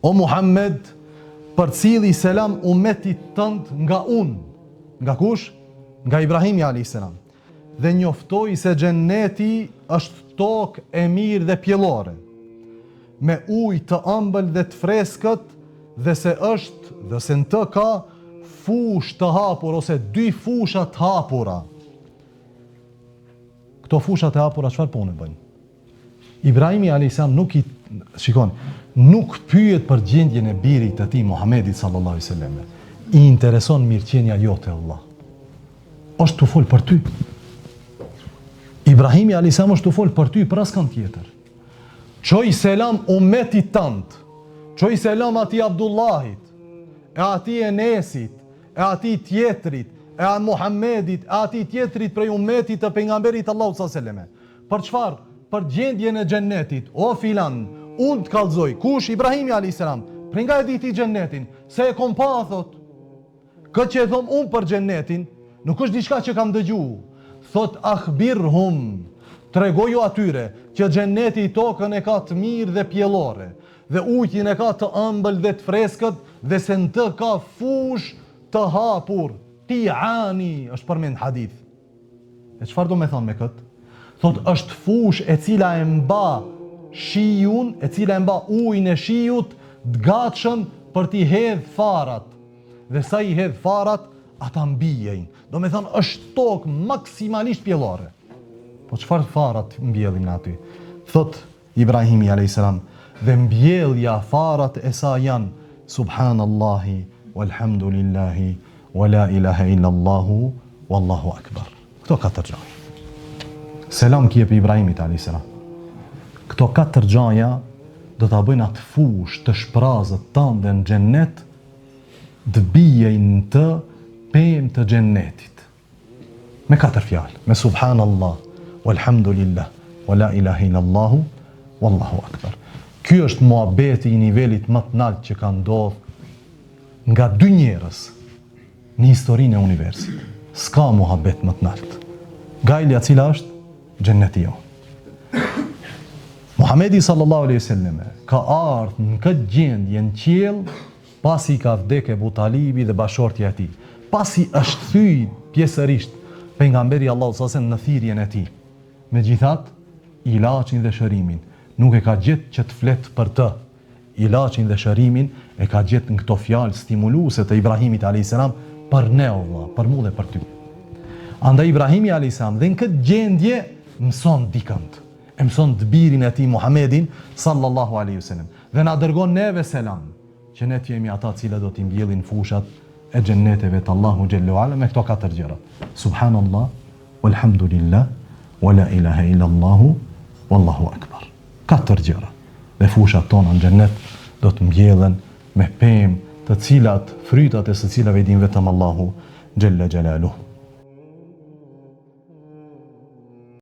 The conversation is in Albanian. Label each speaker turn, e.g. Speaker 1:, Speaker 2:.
Speaker 1: O Muhammed, përcilli selam umetit tënd nga unë. Nga kush? Nga Ibrahimi a.s. Dhe njoftoj se xheneti është tokë e mirë dhe pjellore, me ujë të ëmbël dhe të freskët, dhe se në të ka fushë të hapur ose 2 fusha të hapura. Këto fushat e hapura çfarë pune bëjnë? Ibrahimi a.s. nuk pyet për gjendjen e birit të tij Muhamedit sallallahu alaihi wasallam. I intereson mirëqenia jote Allah. Është të fol për ty. Ibrahimi a.s. është të fol për ty për askan tjetër. Çoj selam umetit tënd. Çoj selam atij Abdullahit, e atij Enesit, e atij tjetrit, e a Muhammedit, e atij tjetrit prej umetit të pejgamberit Allahut sallallahu alaihi wasallam. Për çfarë? Për gjendjen e xhennetit. O filan, unë të kallëzoj. Kush? Ibrahimi a.s. Për nga e diti xhennetin, se e kom pa, thot. Këtë që e thom unë për xhennetin, nuk është diçka që kam dëgju. Thot akhbirhum, tregoju atyre që xhenneti i tokën e ka të mirë dhe pjellore, dhe ujin e ka të ëmbël dhe të freskët, dhe se në të ka fush të hapur. Tiani është përmend hadith. E çfarë do me thonë me këtë? Thot është fush e cila e mba shijun, e cila e mba ujin e shijut të gatshëm për t'i hedh farat. Dhe sa i hedh farat, ata mbijejnë. Do me thonë është tokë maksimalisht pjellore. Po çfarë farat mbjellin aty? Thot Ibrahimi a.s. Dhe mbjellja farat e sa janë subhanallahi, walhamdulillahi, wa la ilaha illallahu, wallahu akbar. Këto 4 gjaja. Selam kje për Ibrahimit a.s. Këto 4 gjaja do t'a bëjnë atë fush të shprazët tënde në xhennet, të bijejnë të pemë të xhennetit. Me 4 fjalë, me subhanallah, walhamdulillah, wa la ilaha illallahu, wallahu akbar. Ky është muhabeti i nivelit më të lartë që ka ndodhur nga 2 njerëz në historinë e universit. S'ka muhabet më të lartë. Gajlja cila është? Xhenneti jo. Muhamedi sallallahu alaihi wasallam ka ardhur në këtë gjendje në qiell pasi ka vdekur Abu Talibi dhe bashortja e tij. Pasi është thyr pjesërisht pejgamberi Allahu sallallahu alaihi wasallam në thirrjen e tij. Megjithatë, ilaçin dhe shërimin nuk e ka gjetë që të flet për të. Ilaçin dhe shërimin e ka gjetë në këto fjalë stimuluese të Ibrahimit alayhis salam për ne Allah, për mua dhe për ty. Andaj Ibrahimi alayhis salam dhe në këtë gjendje mëson dikant. E mëson të birin e tij Muhammedin sallallahu alaihi wasallam dhe na dërgon neve selam, që ne të jemi ata cilët do t'i mbjellin fushat e xhenneteve të Allahu xhallahu ala me këto 4 gjëra. Subhanallah, walhamdulillah, wa la ilaha illallahu, wallahu akbar. 4 gjëra. Dhe fushat tona në xhennet do të mbjellen me pemë të cilat, frytat e së cilave din vetëm Allahu xhalla xhalaluhu.